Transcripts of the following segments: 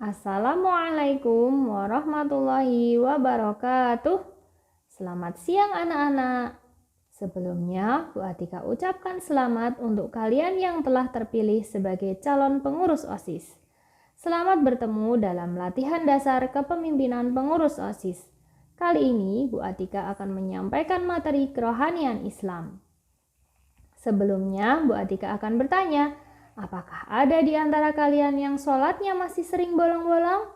Assalamualaikum warahmatullahi wabarakatuh. Selamat siang anak-anak. Sebelumnya, Bu Atika ucapkan selamat untuk kalian yang telah terpilih sebagai calon pengurus OSIS. Selamat bertemu dalam latihan dasar kepemimpinan pengurus OSIS. Kali ini, Bu Atika akan menyampaikan materi kerohanian Islam. Sebelumnya, Bu Atika akan bertanya, apakah ada di antara kalian yang sholatnya masih sering bolong-bolong?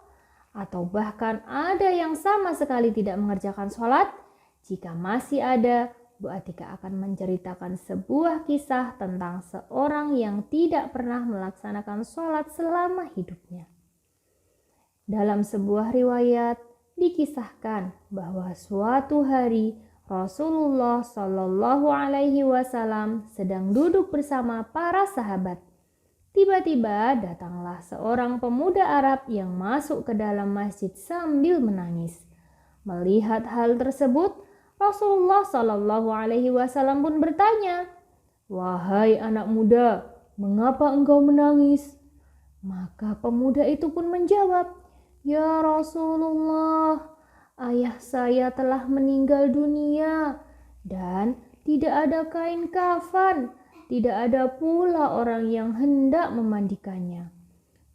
Atau bahkan ada yang sama sekali tidak mengerjakan sholat? Jika masih ada, Bu Atika akan menceritakan sebuah kisah tentang seorang yang tidak pernah melaksanakan sholat selama hidupnya. Dalam sebuah riwayat, dikisahkan bahwa suatu hari Rasulullah Shallallahu Alaihi Wasallam sedang duduk bersama para sahabat. Tiba-tiba datanglah seorang pemuda Arab yang masuk ke dalam masjid sambil menangis. Melihat hal tersebut, Rasulullah Shallallahu Alaihi Wasallam pun bertanya, "Wahai anak muda, mengapa engkau menangis?" Maka pemuda itu pun menjawab, "Ya Rasulullah, ayah saya telah meninggal dunia dan tidak ada kain kafan. Tidak ada pula orang yang hendak memandikannya."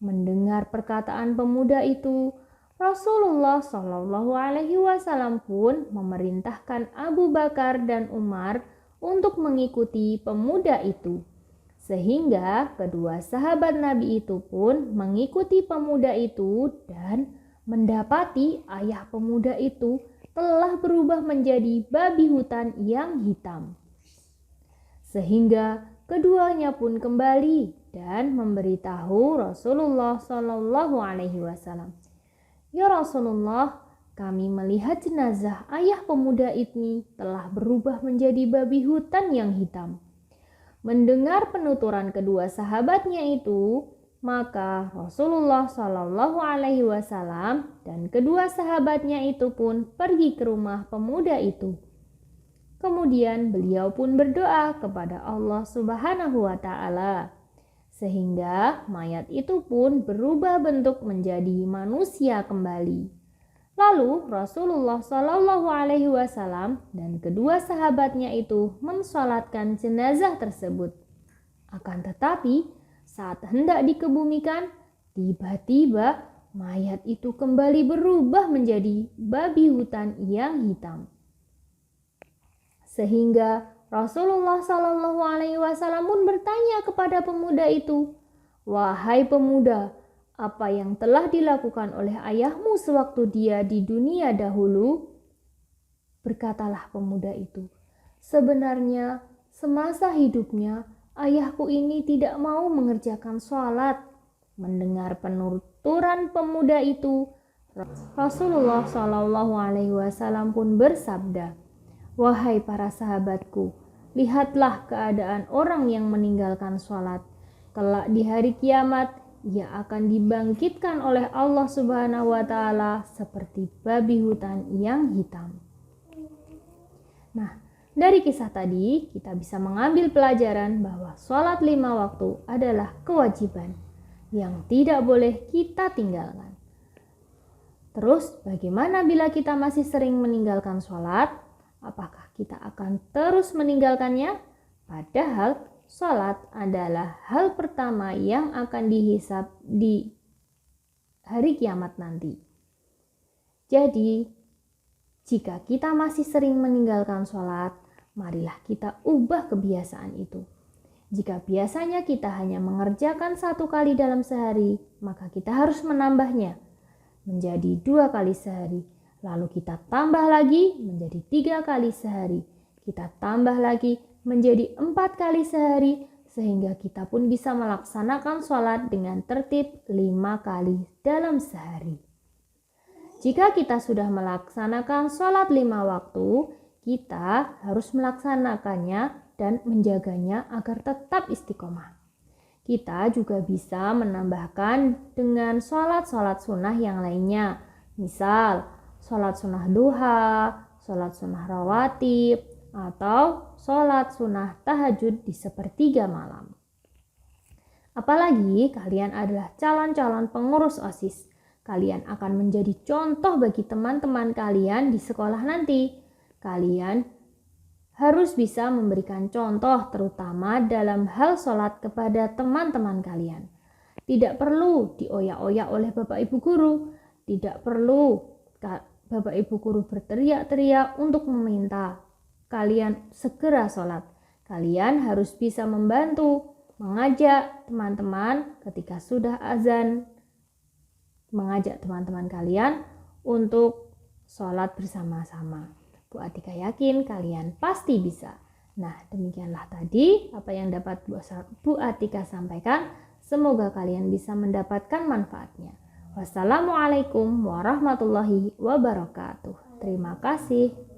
Mendengar perkataan pemuda itu, Rasulullah Shallallahu Alaihi Wasallam pun memerintahkan Abu Bakar dan Umar untuk mengikuti pemuda itu. Sehingga kedua sahabat Nabi itu pun mengikuti pemuda itu dan mendapati ayah pemuda itu telah berubah menjadi babi hutan yang hitam. Sehingga keduanya pun kembali dan memberitahu Rasulullah Shallallahu Alaihi Wasallam, "Ya Rasulullah, kami melihat jenazah ayah pemuda ini telah berubah menjadi babi hutan yang hitam." Mendengar penuturan kedua sahabatnya itu, maka Rasulullah Shallallahu Alaihi Wasallam dan kedua sahabatnya itu pun pergi ke rumah pemuda itu. Kemudian beliau pun berdoa kepada Allah Subhanahu wa Ta'ala, sehingga mayat itu pun berubah bentuk menjadi manusia kembali. Lalu Rasulullah Shallallahu Alaihi Wasallam dan kedua sahabatnya itu mensolatkan jenazah tersebut. Akan tetapi saat hendak dikebumikan, tiba-tiba mayat itu kembali berubah menjadi babi hutan yang hitam. Sehingga Rasulullah Shallallahu Alaihi Wasallam pun bertanya kepada pemuda itu, "Wahai pemuda, apa yang telah dilakukan oleh ayahmu sewaktu dia di dunia dahulu?" Berkatalah pemuda itu, "Sebenarnya semasa hidupnya ayahku ini tidak mau mengerjakan sholat." Mendengar penuturan pemuda itu, Rasulullah Shallallahu Alaihi Wasallam pun bersabda, "Wahai para sahabatku, lihatlah keadaan orang yang meninggalkan sholat. Kelak di hari kiamat, ia akan dibangkitkan oleh Allah Subhanahu wa Ta'ala seperti babi hutan yang hitam." Nah, dari kisah tadi kita bisa mengambil pelajaran bahwa sholat 5 waktu adalah kewajiban yang tidak boleh kita tinggalkan. Terus bagaimana bila kita masih sering meninggalkan sholat? Apakah kita akan terus meninggalkannya? Padahal sholat adalah hal pertama yang akan dihisab di hari kiamat nanti. Jadi, jika kita masih sering meninggalkan sholat, marilah kita ubah kebiasaan itu. Jika biasanya kita hanya mengerjakan 1 kali dalam sehari, maka kita harus menambahnya menjadi 2 kali sehari. Lalu kita tambah lagi menjadi 3 kali sehari. Kita tambah lagi menjadi 4 kali sehari, sehingga kita pun bisa melaksanakan sholat dengan tertib 5 kali dalam sehari. Jika kita sudah melaksanakan sholat 5 waktu, kita harus melaksanakannya dan menjaganya agar tetap istiqomah. Kita juga bisa menambahkan dengan sholat-sholat sunnah yang lainnya. Misal, sholat sunnah duha, sholat sunnah rawatib, atau sholat sunnah tahajud di sepertiga malam. Apalagi kalian adalah calon-calon pengurus OSIS. Kalian akan menjadi contoh bagi teman-teman kalian di sekolah nanti. Kalian harus bisa memberikan contoh terutama dalam hal sholat kepada teman-teman kalian. Tidak perlu dioyak-oyak oleh Bapak Ibu Guru. Tidak perlu Bapak Ibu Guru berteriak-teriak untuk meminta kalian segera sholat. Kalian harus bisa membantu, mengajak teman-teman ketika sudah azan, mengajak teman-teman kalian untuk sholat bersama-sama. Bu Atika yakin kalian pasti bisa. Nah, demikianlah tadi apa yang dapat Bu Atika sampaikan. Semoga kalian bisa mendapatkan manfaatnya. Wassalamualaikum warahmatullahi wabarakatuh. Terima kasih.